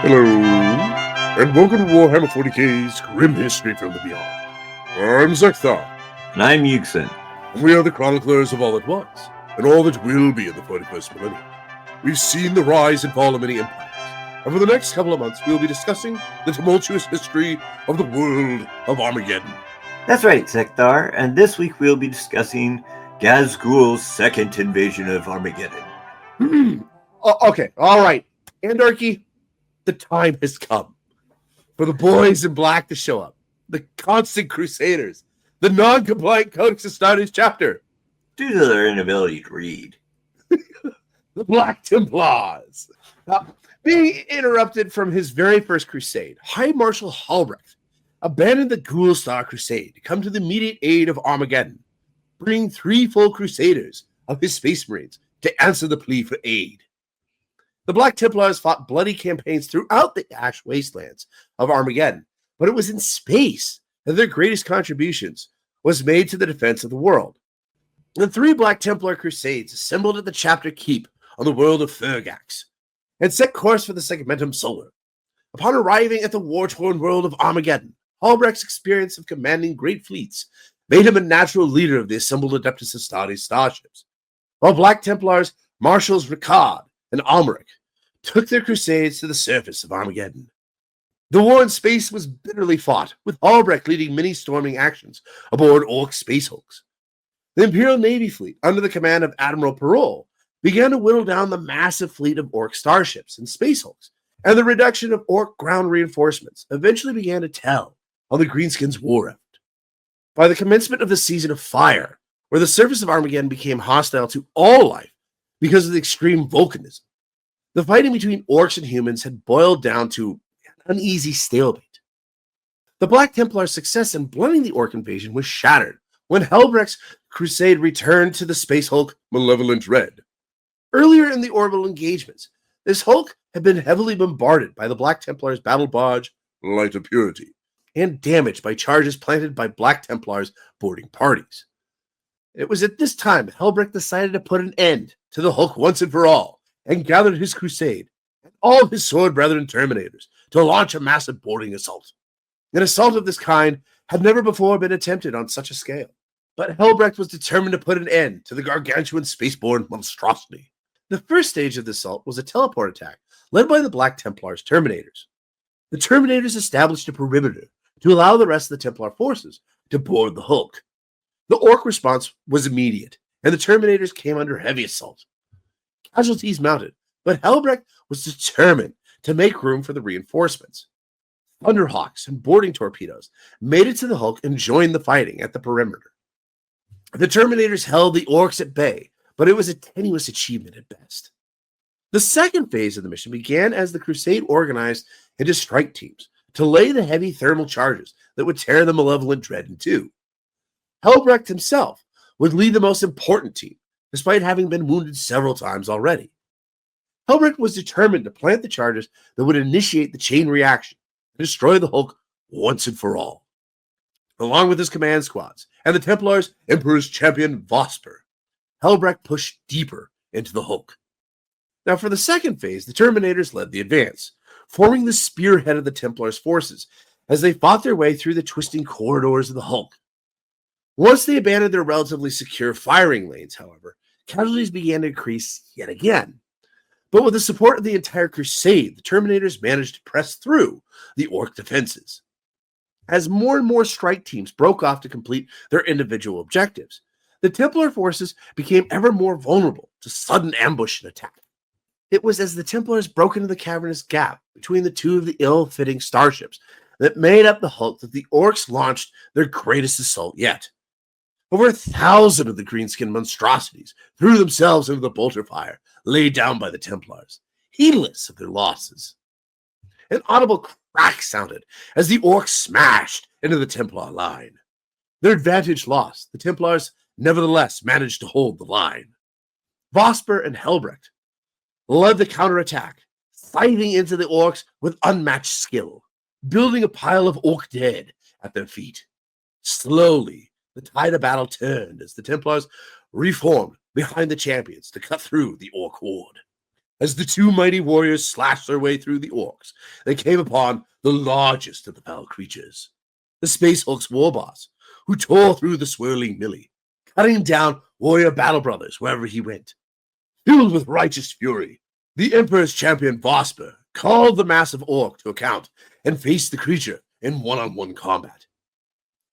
Hello, and welcome to Warhammer 40k's Grim History from the Beyond. I'm Zeckthar, And I'm Yuksen. and we are the chroniclers of all that was, and all that will be in the 41st millennium. We've seen the rise and fall of many empires, and for the next couple of months we will be discussing the tumultuous history of the world of Armageddon. That's right, Zeckthar, and this week we'll be discussing Gazgul's second invasion of Armageddon. Okay, alright, Andarchy, the time has come for the boys in black to show up. The constant crusaders, the non-compliant Codex Astartes chapter, Due to their inability to read. the Black Templars. Being interrupted from his very first crusade, High Marshal Helbrecht abandoned the Ghoul Star Crusade to come to the immediate aid of Armageddon, bringing 3 full crusaders of his Space Marines to answer the plea for aid. The Black Templars fought bloody campaigns throughout the ash wastelands of Armageddon, but it was in space that their greatest contributions was made to the defense of the world. The 3 Black Templar crusades assembled at the chapter keep on the world of Fergax and set course for the Segmentum Solar. Upon arriving at the war-torn world of Armageddon, Helbrecht's experience of commanding great fleets made him a natural leader of the assembled Adeptus Astartes starships, while Black Templars Marshals Ricard and Almeric took their crusades to the surface of Armageddon. The war in space was bitterly fought, with Helbrecht leading many storming actions aboard Orc space hulks. The Imperial Navy fleet, under the command of Admiral Parole, began to whittle down the massive fleet of Orc starships and space hulks, and the reduction of Orc ground reinforcements eventually began to tell on the Greenskins' war effort. By the commencement of the Season of Fire, where the surface of Armageddon became hostile to all life because of the extreme volcanism, the fighting between Orcs and humans had boiled down to an uneasy stalemate. The Black Templar's success in blunting the Orc invasion was shattered when Helbrecht's crusade returned to the space hulk Malevolent Red. Earlier in the orbital engagements, this hulk had been heavily bombarded by the Black Templar's battle barge, Light of Purity, and damaged by charges planted by Black Templars boarding parties. It was at this time Helbrecht decided to put an end to the hulk once and for all, and gathered his crusade and all of his sword brethren Terminators to launch a massive boarding assault. An assault of this kind had never before been attempted on such a scale, but Helbrecht was determined to put an end to the gargantuan spaceborne monstrosity. The first stage of the assault was a teleport attack led by the Black Templars Terminators. The Terminators established a perimeter to allow the rest of the Templar forces to board the hulk. The Orc response was immediate, and the Terminators came under heavy assault. Casualties mounted, but Helbrecht was determined to make room for the reinforcements. Thunderhawks and boarding torpedoes made it to the hulk and joined the fighting at the perimeter. The Terminators held the Orcs at bay, but it was a tenuous achievement at best. The second phase of the mission began as the crusade organized into strike teams to lay the heavy thermal charges that would tear the Malevolent Dread in two. Helbrecht himself would lead the most important team, despite having been wounded several times already. Helbrecht was determined to plant the charges that would initiate the chain reaction and destroy the Hulk once and for all. Along with his command squads and the Templars' Emperor's champion Vosper, Helbrecht pushed deeper into the Hulk. Now for the second phase, the Terminators led the advance, forming the spearhead of the Templars' forces as they fought their way through the twisting corridors of the Hulk. Once they abandoned their relatively secure firing lanes, however, casualties began to increase yet again. But with the support of the entire crusade, the Terminators managed to press through the Orc defenses. As more and more strike teams broke off to complete their individual objectives, the Templar forces became ever more vulnerable to sudden ambush and attack. It was as the Templars broke into the cavernous gap between the two of the ill-fitting starships that made up the Hulk that the Orcs launched their greatest assault yet. Over 1,000 of the greenskin monstrosities threw themselves into the bolter fire laid down by the Templars, heedless of their losses. An audible crack sounded as the Orcs smashed into the Templar line. Their advantage lost, the Templars nevertheless managed to hold the line. Vosper and Helbrecht led the counterattack, fighting into the Orcs with unmatched skill, building a pile of Orc dead at their feet. Slowly, the tide of battle turned as the Templars reformed behind the champions to cut through the Orc horde. As the two mighty warriors slashed their way through the orcs, they came upon the largest of the foul creatures, the Space Hulk's war boss, who tore through the swirling melee, cutting down warrior battle brothers wherever he went. Filled with righteous fury, the Emperor's champion Vosper called the massive orc to account and faced the creature in one-on-one combat.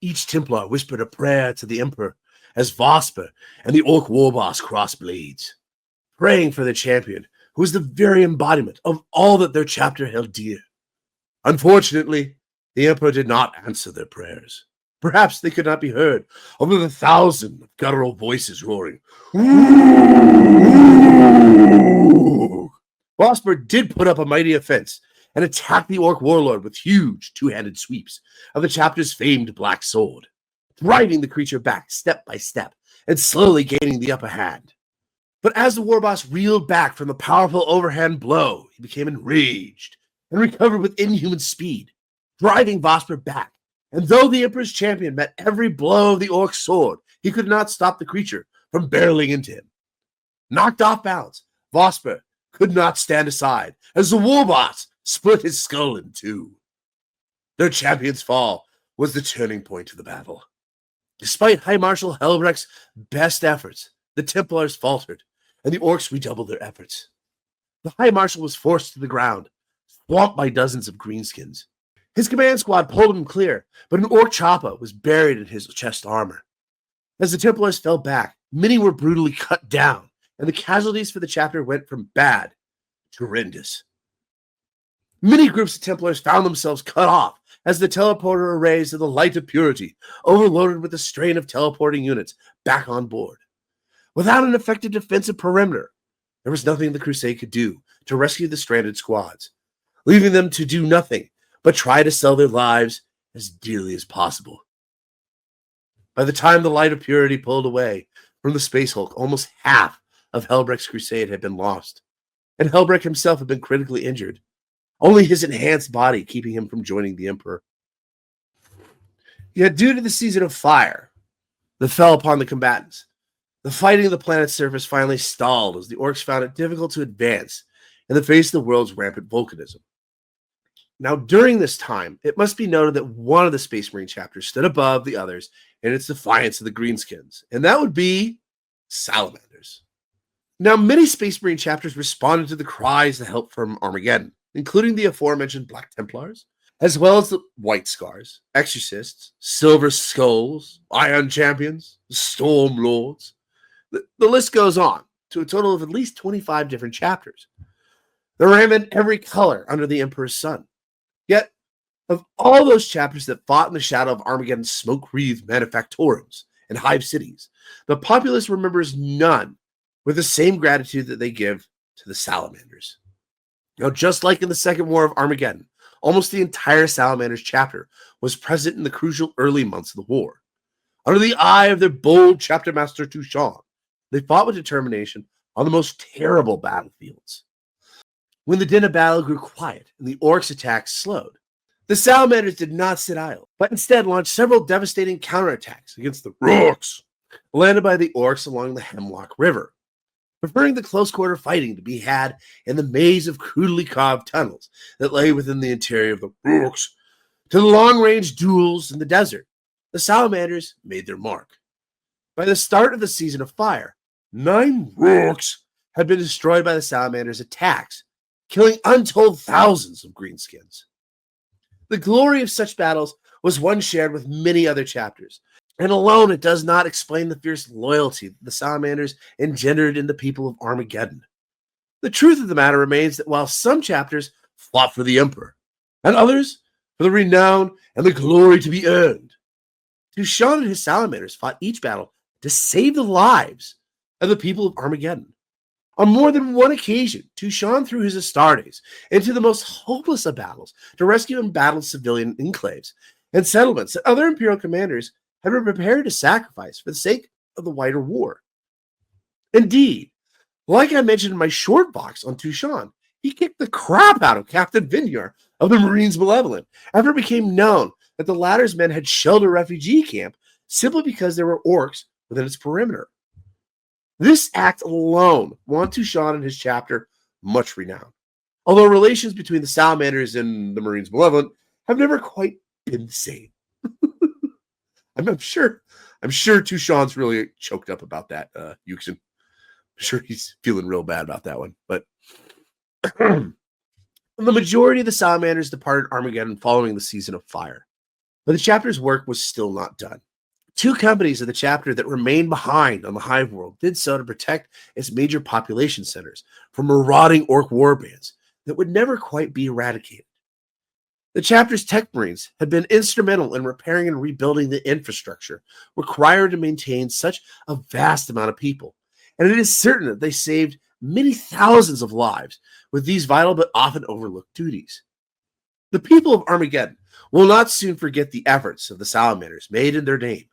Each Templar whispered a prayer to the Emperor as Vosper and the orc war boss crossed blades, praying for the champion, who was the very embodiment of all that their chapter held dear. Unfortunately, the Emperor did not answer their prayers. Perhaps they could not be heard over the thousand guttural voices roaring. Vosper did put up a mighty offense and attacked the orc warlord with huge two-handed sweeps of the chapter's famed black sword, driving the creature back step by step and slowly gaining the upper hand. But as the war boss reeled back from the powerful overhand blow, he became enraged and recovered with inhuman speed, driving Vosper back. And though the Emperor's champion met every blow of the orc's sword, he could not stop the creature from barreling into him. Knocked off balance, Vosper could not stand aside as the war boss split his skull in two. Their champion's fall was the turning point of the battle. Despite High Marshal Helbrecht's best efforts, the Templars faltered, and the orcs redoubled their efforts. The High Marshal was forced to the ground, swamped by dozens of greenskins. His command squad pulled him clear, but an orc chopper was buried in his chest armor. As the Templars fell back, many were brutally cut down, and the casualties for the chapter went from bad to horrendous. Many groups of Templars found themselves cut off as the teleporter arrays of the Light of Purity overloaded with a strain of teleporting units back on board. Without an effective defensive perimeter, there was nothing the Crusade could do to rescue the stranded squads, leaving them to do nothing but try to sell their lives as dearly as possible. By the time the Light of Purity pulled away from the Space Hulk, almost half of Helbrecht's crusade had been lost, and Helbrecht himself had been critically injured, only his enhanced body keeping him from joining the Emperor. Yet due to the season of fire that fell upon the combatants, the fighting of the planet's surface finally stalled as the orcs found it difficult to advance in the face of the world's rampant volcanism. Now, during this time, it must be noted that one of the Space Marine chapters stood above the others in its defiance of the Greenskins, and that would be salamanders. Now, many Space Marine chapters responded to the cries to help from Armageddon, including the aforementioned Black Templars, as well as the White Scars, Exorcists, Silver Skulls, Iron Champions, Storm Lords. The list goes on to a total of at least 25 different chapters. They ran in every color under the Emperor's sun. Yet, of all those chapters that fought in the shadow of Armageddon's smoke-wreathed manufactorums and hive cities, the populace remembers none with the same gratitude that they give to the salamanders. Now, just like in the Second War of Armageddon, almost the entire salamanders chapter was present in the crucial early months of the war. Under the eye of their bold chapter master Touchon, they fought with determination on the most terrible battlefields. When the din of battle grew quiet and the orcs' attacks slowed, the salamanders did not sit idle, but instead launched several devastating counterattacks against the orcs, landed by the orcs along the Hemlock River, preferring the close-quarter fighting to be had in the maze of crudely carved tunnels that lay within the interior of the orcs to the long-range duels in the desert. The salamanders made their mark. By the start of the Season of Fire, 9 orcs had been destroyed by the salamanders' attacks, killing untold thousands of greenskins. The glory of such battles was one shared with many other chapters, and alone it does not explain the fierce loyalty that the salamanders engendered in the people of Armageddon. The truth of the matter remains that while some chapters fought for the Emperor, and others for the renown and the glory to be earned, Touchon and his salamanders fought each battle to save the lives of the people of Armageddon. On more than one occasion, Touchon threw his Astartes into the most hopeless of battles to rescue embattled civilian enclaves and settlements that other imperial commanders had been prepared to sacrifice for the sake of the wider war. Indeed, like I mentioned in my short box on Touchon, he kicked the crap out of Captain Vinyar of the Marines Malevolent after it became known that the latter's men had shelled a refugee camp simply because there were orcs within its perimeter. This act alone won Touchon and his chapter much renowned. Although relations between the Salamanders and the Marines Malevolent have never quite been the same. I'm sure Touchon's really choked up about that, Yuksen. I'm sure he's feeling real bad about that one. But the majority of the Salamanders departed Armageddon following the Season of Fire. But the chapter's work was still not done. 2 companies of the chapter that remained behind on the Hive World did so to protect its major population centers from marauding orc warbands that would never quite be eradicated. The chapter's tech marines had been instrumental in repairing and rebuilding the infrastructure required to maintain such a vast amount of people, and it is certain that they saved many thousands of lives with these vital but often overlooked duties. The people of Armageddon will not soon forget the efforts of the Salamanders made in their name.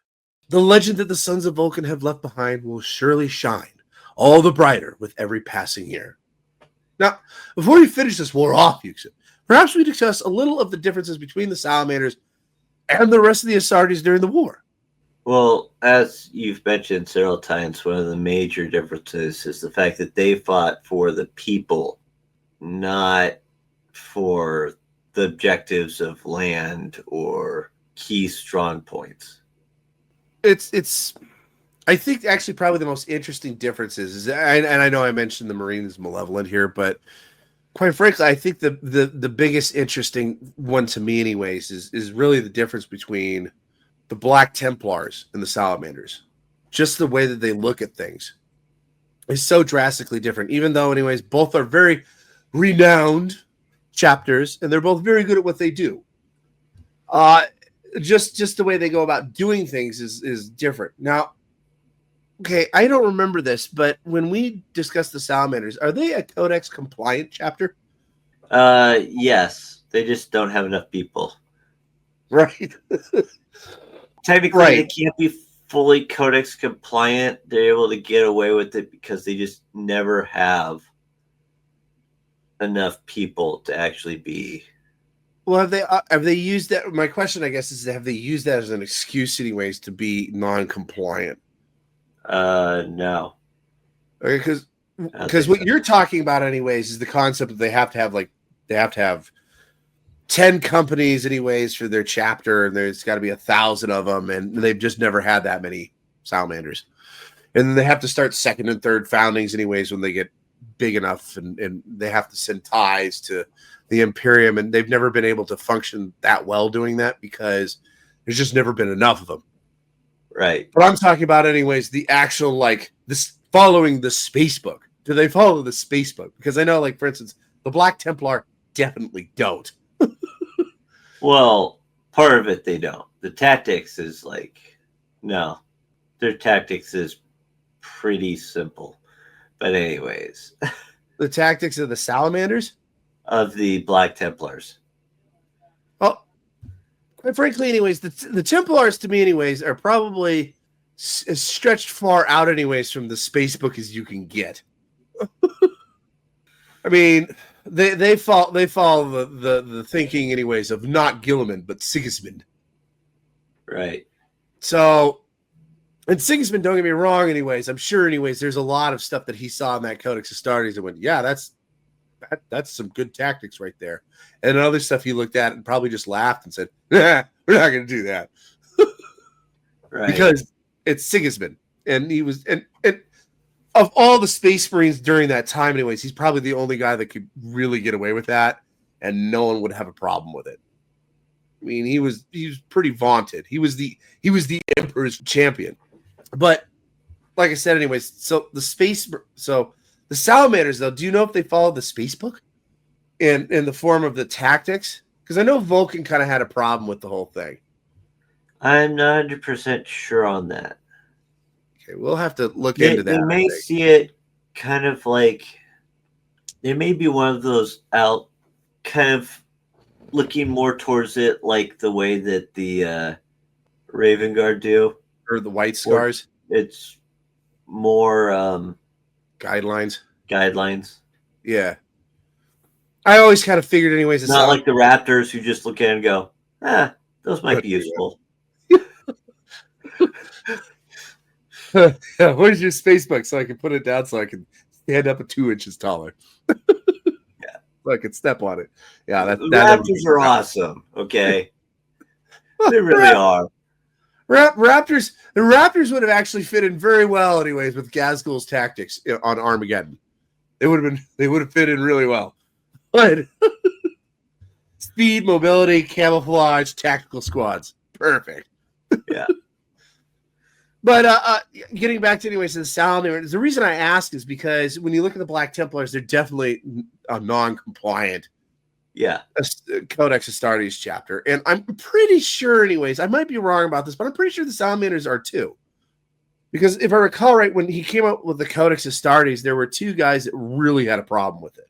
The legend that the sons of Vulcan have left behind will surely shine all the brighter with every passing year. Now, before we finish this war off, Yuksen, perhaps we discuss a little of the differences between the Salamanders and the rest of the Astartes during the war. Well, as you've mentioned several times, one of the major differences is the fact that they fought for the people, not for the objectives of land or key strong points. It's I think actually probably the most interesting difference is and I know I mentioned the Marines Malevolent here, but quite frankly, I think the biggest interesting one to me anyways is really the difference between the Black Templars and the Salamanders. Just the way that they look at things is so drastically different, even though anyways both are very renowned chapters and they're both very good at what they do. Just the way they go about doing things is different. Now, okay, I don't remember this, but when we discussed the Salamanders, are they a Codex compliant chapter? Yes. They just don't have enough people. Right. Technically, Right. they can't be fully Codex compliant. They're able to get away with it because they just never have enough people to actually be. Well, have they used that? My question, I guess, is have they used that as an excuse, anyways, to be non-compliant? No. Okay, because what you're talking about, anyways, is the concept that they have to have 10 companies, anyways, for their chapter, and there's got to be 1,000 of them, and they've just never had that many Salamanders, and then they have to start second and third foundings, anyways, when they get big enough, and they have to send ties to the Imperium, and they've never been able to function that well doing that because there's just never been enough of them. Right. But I'm talking about, anyways, the actual, like, this following the space book. Do they follow the space book? Because I know, like, for instance, the Black Templar definitely don't. Well, part of it they don't. The tactics is like, no. Their tactics is pretty simple. But anyways. The tactics of the Salamanders? Of the Black Templars. Well, quite frankly, anyways, the Templars, to me, anyways, are probably as stretched far out, anyways, from the space book as you can get. I mean, they follow the thinking, anyways, of not Gilliman, but Sigismund. Right. So, and Sigismund, don't get me wrong, anyways, I'm sure, anyways, there's a lot of stuff that he saw in that Codex Astartes that went, yeah, that's some good tactics right there. And other stuff he looked at and probably just laughed and said, we're not going to do that. Right. Because it's Sigismund. And he was, and of all the Space Marines during that time, anyways, he's probably the only guy that could really get away with that, and no one would have a problem with it. I mean, he was pretty vaunted. He was the Emperor's champion. But like I said, anyways, so the Salamanders, though, do you know if they follow the space book in the form of the tactics? Because I know Vulcan kind of had a problem with the whole thing. I'm not 100% sure on that. Okay, we'll have to look into that. They may see it kind of like, they may be one of those out, kind of looking more towards it like the way that the Raven Guard do. Or the White Scars. It's more guidelines. Yeah. I always kind of figured, anyways. It's not like the Raptors who just look at it and go, those might be useful. Where's your space book so I can put it down so I can stand up 2 inches taller. Yeah. So I could step on it. Yeah, that Raptors are awesome. Okay, they really are. Raptors. The Raptors would have actually fit in very well, anyways, with Gazgul's tactics on Armageddon. They would have fit in really well. But speed, mobility, camouflage, tactical squads, perfect. Yeah. But getting back to anyways, the Salamanders, the reason I ask is because when you look at the Black Templars, they're definitely a non-compliant Codex Astartes chapter. And I'm pretty sure, anyways, I might be wrong about this, but I'm pretty sure the Salamanders are too. Because if I recall right, when he came up with the Codex Astartes, there were 2 guys that really had a problem with it.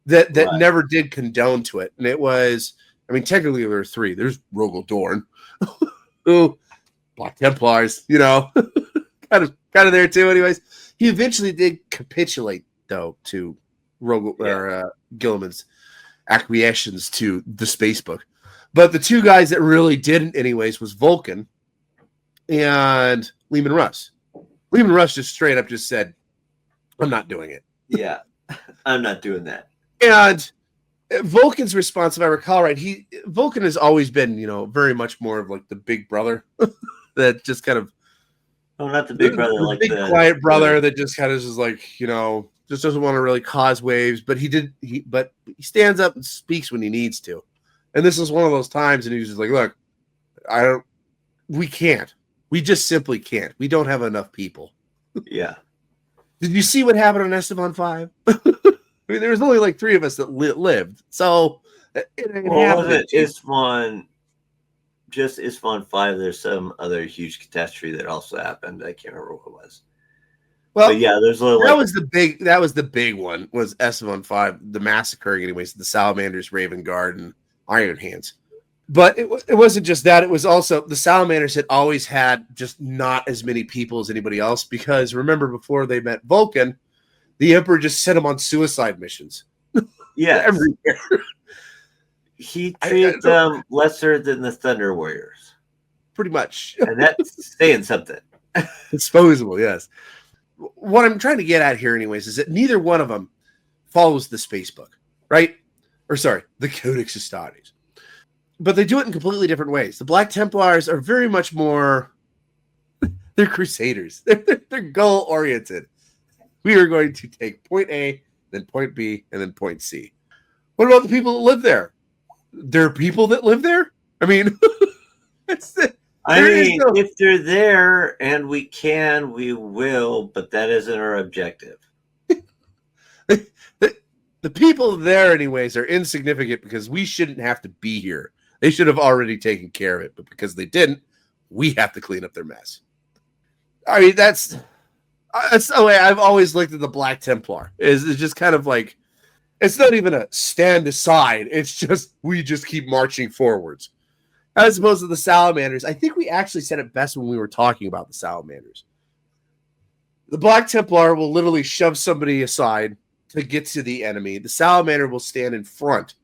That never did condone to it. And it was, I mean, technically there were 3. There's Rogel Dorn, who Black Templars, kind of there too. Anyways, he eventually did capitulate though to Gilliman's acquiescence to the space book. But the 2 guys that really didn't, anyways, was Vulcan and Lehman Russ. Lehman Russ just straight up just said, "I'm not doing it." Yeah, I'm not doing that. And Vulcan's response, if I recall right, Vulcan has always been, very much more of like the big brother that just kind of, not the big brother, like the quiet brother that just kind of is like, just doesn't want to really cause waves. But he stands up and speaks when he needs to. And this is one of those times, and he's just like, "Look, we can't. We just simply can't. We don't have enough people." Yeah. Did you see what happened on Esteban 5? I mean, there was only like 3 of us that lived. So, was it Isfahan? Just Isfahan 5. There's some other huge catastrophe that also happened. I can't remember what it was. Well, but yeah, there's a little. That was the big one. Was Esteban 5 the massacring? Anyways, the Salamanders, Raven Guard, and Iron Hands. But it wasn't just that. It was also the Salamanders had always had just not as many people as anybody else. Because remember, before they met Vulcan, the Emperor just sent them on suicide missions. Yeah, everywhere. He treated them lesser than the Thunder Warriors. Pretty much. And that's saying something. Disposable, yes. What I'm trying to get at here, anyways, is that neither one of them follows the space book, right? Or sorry, the Codex Astartes. But they do it in completely different ways. The Black Templars are very much more, they're crusaders. They're goal-oriented. We are going to take point A, then point B, and then point C. What about the people that live there? There are people that live there? I mean, if they're there and we can, we will, but that isn't our objective. The people there, anyways, are insignificant because we shouldn't have to be here. They should have already taken care of it, but because they didn't, we have to clean up their mess. I mean, that's the way I've always looked at the Black Templar. It's just kind of like, it's not even a stand aside. It's just, we just keep marching forwards. As opposed to the Salamanders, I think we actually said it best when we were talking about the Salamanders. The Black Templar will literally shove somebody aside to get to the enemy. The Salamander will stand in front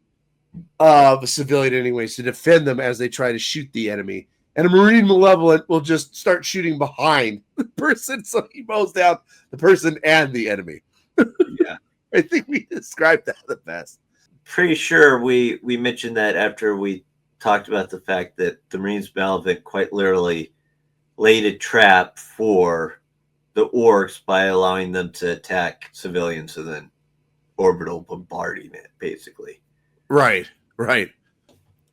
of a civilian anyways to defend them as they try to shoot the enemy. And a Marine Malevolent will just start shooting behind the person so he mows down the person and the enemy. Yeah. I think we described that the best. Pretty sure we mentioned that after we talked about the fact that the Marines Malevolent quite literally laid a trap for the orcs by allowing them to attack civilians and then orbital bombarding it, basically. Right.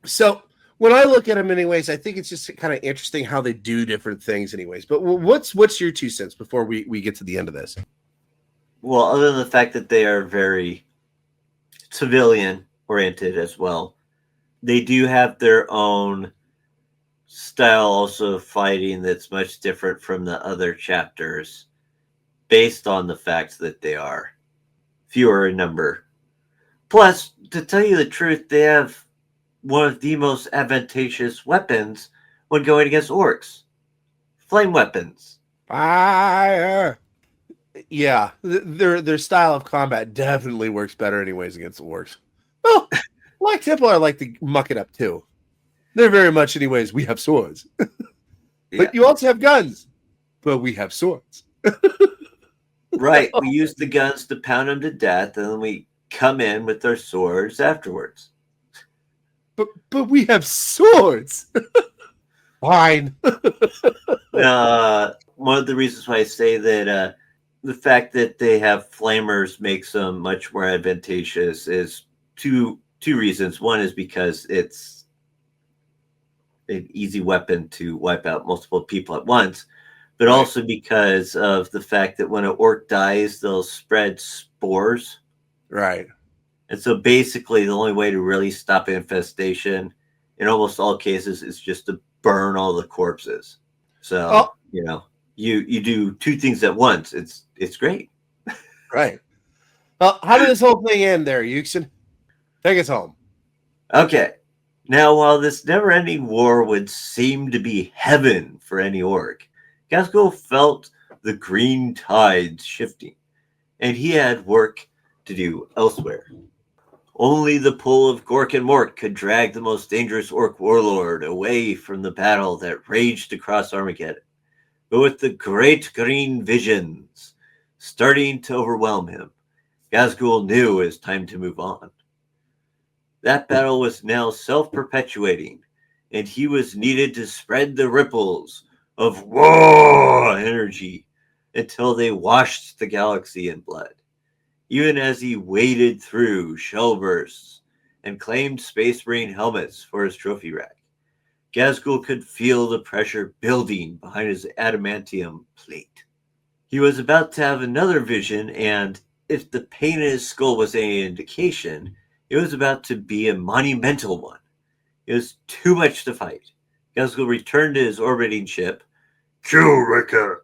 So when I look at them anyways, I think it's just kind of interesting how they do different things anyways. But what's your 2 cents before we get to the end of this? Well, other than the fact that they are very civilian-oriented as well, they do have their own style also of fighting that's much different from the other chapters based on the fact that they are fewer in number. Plus, to tell you the truth, they have one of the most advantageous weapons when going against orcs. Flame weapons. Fire! Yeah, their style of combat definitely works better anyways against the orcs. Well, Black Templar like to muck it up too. They're very much anyways, we have swords. But you also have guns. But we have swords. Right. We use the guns to pound them to death, and then we come in with our swords afterwards. But we have swords. Fine. One of the reasons why I say that the fact that they have flamers makes them much more advantageous is two reasons. One is because it's an easy weapon to wipe out multiple people at once, but Right. also because of the fact that when an orc dies, they'll spread spores. Right. And so basically, the only way to really stop infestation in almost all cases is just to burn all the corpses. So, Oh, you do two things at once. It's great. right. Well, how did this whole thing end there, Yuksen? Take us home. Okay. Now, while this never ending war would seem to be heaven for any orc, Gaskell felt the green tides shifting, and he had work to do elsewhere. Only the pull of Gork and Mork could drag the most dangerous orc warlord away from the battle that raged across Armageddon. But with the great green visions starting to overwhelm him, Gazgul knew it was time to move on. That battle was now self-perpetuating, and he was needed to spread the ripples of war energy until they washed the galaxy in blood. Even as he waded through shell bursts and claimed Space Marine helmets for his trophy rack, Gazgul could feel the pressure building behind his adamantium plate. He was about to have another vision, and if the pain in his skull was any indication, it was about to be a monumental one. It was too much to fight. Gazgul returned to his orbiting ship, Kilricker,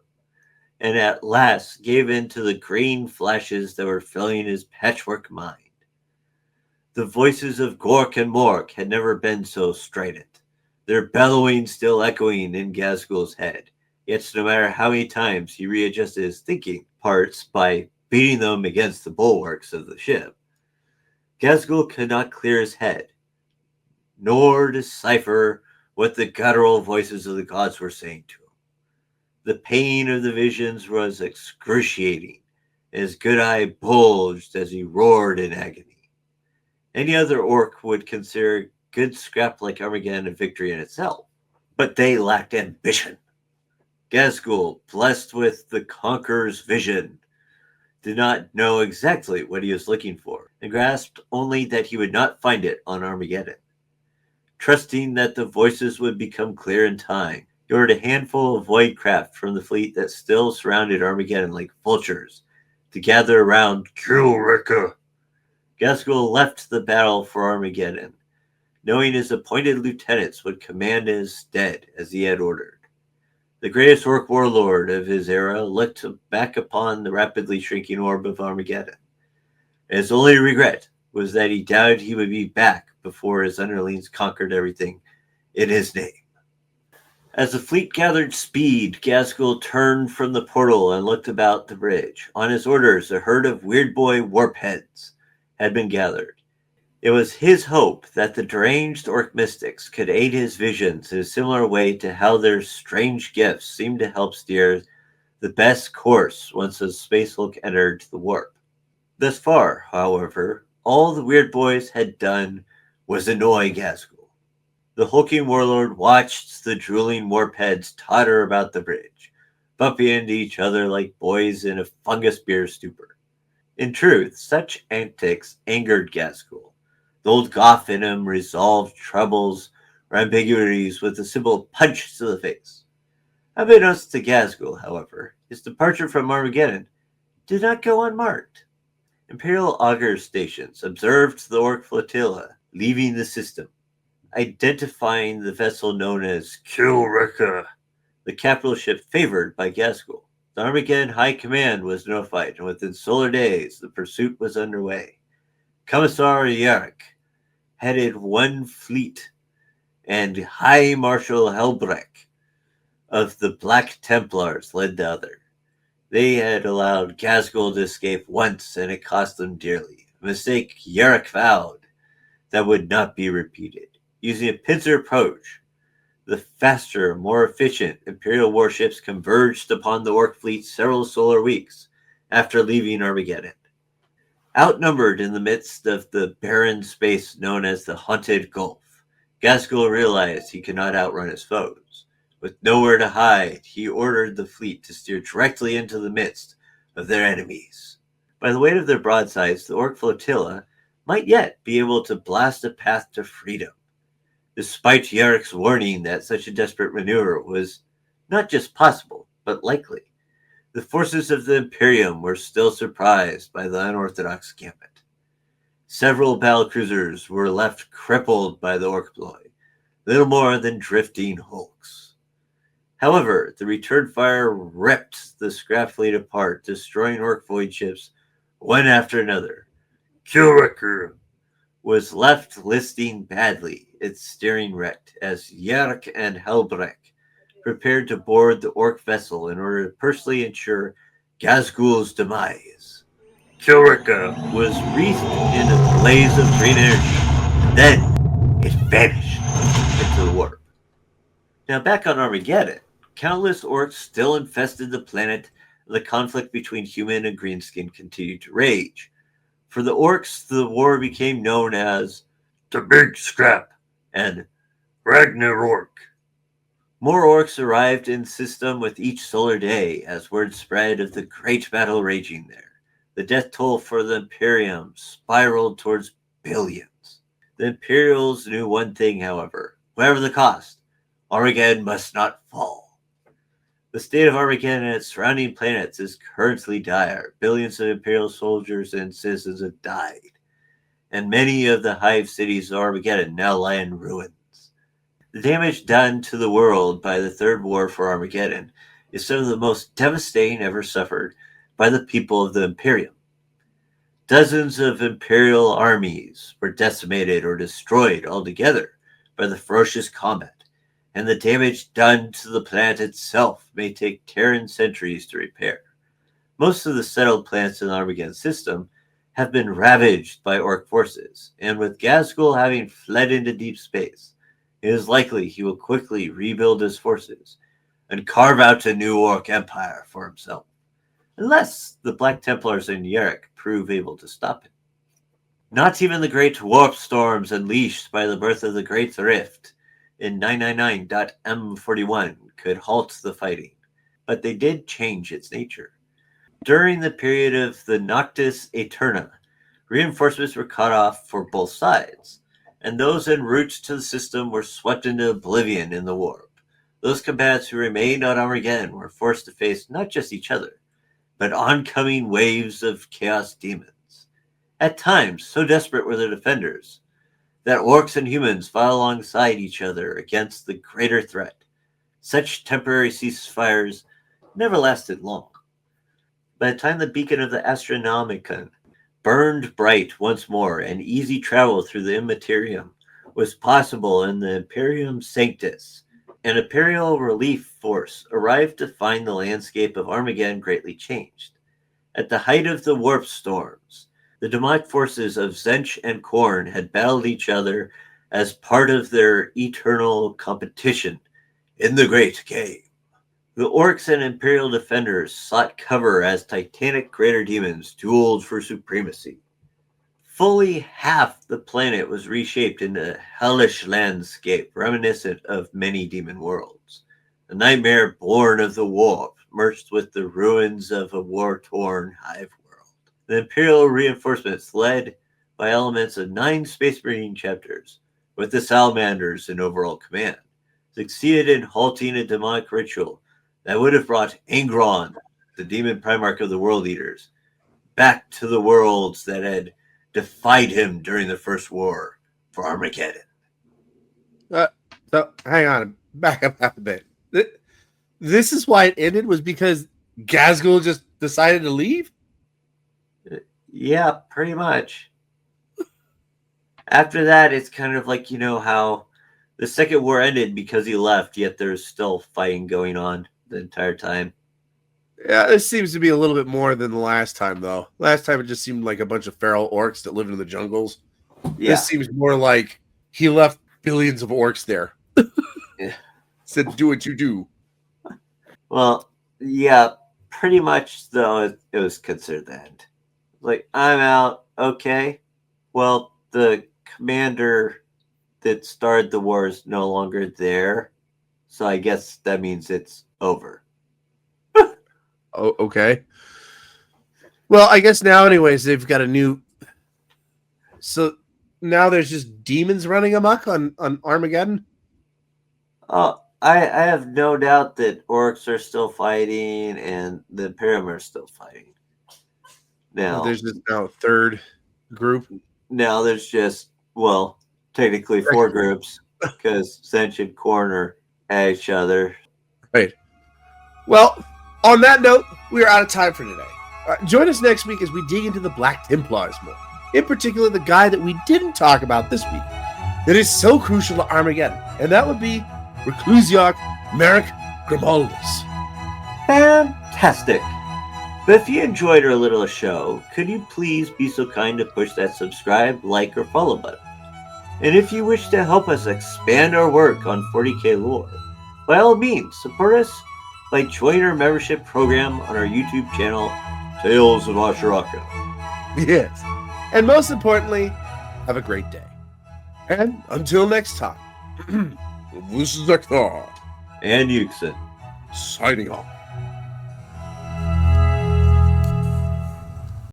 and at last gave in to the green flashes that were filling his patchwork mind. The voices of Gork and Mork had never been so strident, their bellowing still echoing in Gazgul's head. Yet no matter how many times he readjusted his thinking parts by beating them against the bulwarks of the ship, Gazgul could not clear his head, nor decipher what the guttural voices of the gods were saying to him. The pain of the visions was excruciating. His good eye bulged as he roared in agony. Any other orc would consider good scrap like Armageddon a victory in itself, but they lacked ambition. Gazgul, blessed with the Conqueror's vision, did not know exactly what he was looking for, and grasped only that he would not find it on Armageddon. Trusting that the voices would become clear in time, he ordered a handful of void craft from the fleet that still surrounded Armageddon like vultures to gather around Kilricker. Gaskell left the battle for Armageddon, knowing his appointed lieutenants would command in his stead as he had ordered. The greatest orc warlord of his era looked back upon the rapidly shrinking orb of Armageddon. His only regret was that he doubted he would be back before his underlings conquered everything in his name. As the fleet gathered speed, Gaskell turned from the portal and looked about the bridge. On his orders, a herd of weird boy warpheads had been gathered. It was his hope that the deranged orc mystics could aid his visions in a similar way to how their strange gifts seemed to help steer the best course once the space hulk entered the warp. Thus far, however, all the weird boys had done was annoy Gaskell. The hulking warlord watched the drooling warpheads totter about the bridge, bumping into each other like boys in a fungus beer stupor. In truth, such antics angered Gaskell. The old Goth in him resolved troubles or ambiguities with a simple punch to the face. Unbeknownst to Gaskell, however, his departure from Armageddon did not go unmarked. Imperial auger stations observed the orc flotilla leaving the system, identifying the vessel known as Kilricker, the capital ship favored by Gaskell. The Armageddon High Command was notified, and within solar days, the pursuit was underway. Commissar Yarrick headed one fleet, and High Marshal Helbrecht of the Black Templars led the other. They had allowed Gaskell to escape once, and it cost them dearly. A mistake Yarrick vowed that would not be repeated. Using a pincer approach, the faster, more efficient Imperial warships converged upon the Orc fleet several solar weeks after leaving Armageddon. Outnumbered in the midst of the barren space known as the Haunted Gulf, Gaskell realized he could not outrun his foes. With nowhere to hide, he ordered the fleet to steer directly into the midst of their enemies. By the weight of their broadsides, the Orc flotilla might yet be able to blast a path to freedom, despite Yarick's warning that such a desperate maneuver was not just possible, but likely. The forces of the Imperium were still surprised by the unorthodox gambit. Several battlecruisers were left crippled by the Orc ploy, little more than drifting hulks. However, the return fire ripped the scrap fleet apart, destroying Orc void ships one after another. Killwrecker was left listing badly, its steering wrecked, as Yarick and Helbrecht prepared to board the Orc vessel in order to personally ensure Gazgul's demise. Killwrecker was wreathed in a blaze of green energy. Then it vanished into the warp. Now back on Armageddon, countless Orcs still infested the planet, and the conflict between human and greenskin continued to rage. For the Orcs, the war became known as the Big Scrap and Ragnarok. More Orcs arrived in system with each solar day as word spread of the great battle raging there. The death toll for the Imperium spiraled towards billions. The Imperials knew one thing, however: whatever the cost, Armageddon must not fall. The state of Armageddon and its surrounding planets is currently dire. Billions of Imperial soldiers and citizens have died, and many of the hive cities of Armageddon now lie in ruins. The damage done to the world by the Third War for Armageddon is some of the most devastating ever suffered by the people of the Imperium. Dozens of Imperial armies were decimated or destroyed altogether by the ferocious combat, and the damage done to the planet itself may take Terran centuries to repair. Most of the settled planets in the Armageddon system have been ravaged by Orc forces, and with Gaskell having fled into deep space, it is likely he will quickly rebuild his forces and carve out a new Orc empire for himself, unless the Black Templars and Yarick prove able to stop him. Not even the great warp storms unleashed by the birth of the Great Rift in 999.M41 could halt the fighting, but they did change its nature. During the period of the Noctis Aeterna, reinforcements were cut off for both sides, and those en route to the system were swept into oblivion in the warp. Those combatants who remained on Armageddon were forced to face not just each other, but oncoming waves of chaos demons. At times, so desperate were the defenders that Orcs and humans fought alongside each other against the greater threat. Such temporary ceasefires never lasted long. By the time the beacon of the Astronomicon burned bright once more, and easy travel through the Immaterium was possible in the Imperium Sanctus, an Imperial relief force arrived to find the landscape of Armageddon greatly changed. At the height of the warp storms, the demonic forces of Zench and Khorne had battled each other as part of their eternal competition in the Great Game. The Orcs and Imperial defenders sought cover as titanic greater demons dueled for supremacy. Fully half the planet was reshaped into a hellish landscape reminiscent of many demon worlds. A nightmare born of the warp, merged with the ruins of a war-torn hive world. The Imperial reinforcements, led by elements of 9 Space Marine chapters, with the Salamanders in overall command, succeeded in halting a demonic ritual that would have brought Angron, the demon primarch of the world eaters, back to the worlds that had defied him during the First War for Armageddon. So hang on, back up half a bit. This is why it ended, was because Gaskell just decided to leave? Yeah, pretty much. After that, it's kind of like, how the Second War ended because he left, yet there's still fighting going on the entire time. Yeah, this seems to be a little bit more than the last time, though. Last time it just seemed like a bunch of feral orcs that lived in the jungles. Yeah. This seems more like he left billions of orcs there. Yeah. Said, do what you do. Well, yeah, pretty much, though, it was considered the end. Like, I'm out. Okay. Well, the commander that started the war is no longer there. So I guess that means it's over. Oh, okay. Well, I guess now, anyways, they've got a new. So now there's just demons running amok on Armageddon. I have no doubt that orcs are still fighting and the Imperium are still fighting. Now, There's just now a third group. Now there's just, well, technically 4 groups because Sentient Corner at each other. Right. Well, on that note, we are out of time for today. Join us next week as we dig into the Black Templars more. In particular, the guy that we didn't talk about this week that is so crucial to Armageddon, and that would be Reclusiarch Merrick Grimaldus. Fantastic! But if you enjoyed our little show, could you please be so kind to push that subscribe, like, or follow button? And if you wish to help us expand our work on 40k lore, by all means, support us by joining our membership program on our YouTube channel, Tales of Asharaka. Yes. And most importantly, have a great day. And until next time, this is Zeckthar. And Yuksen. Signing off.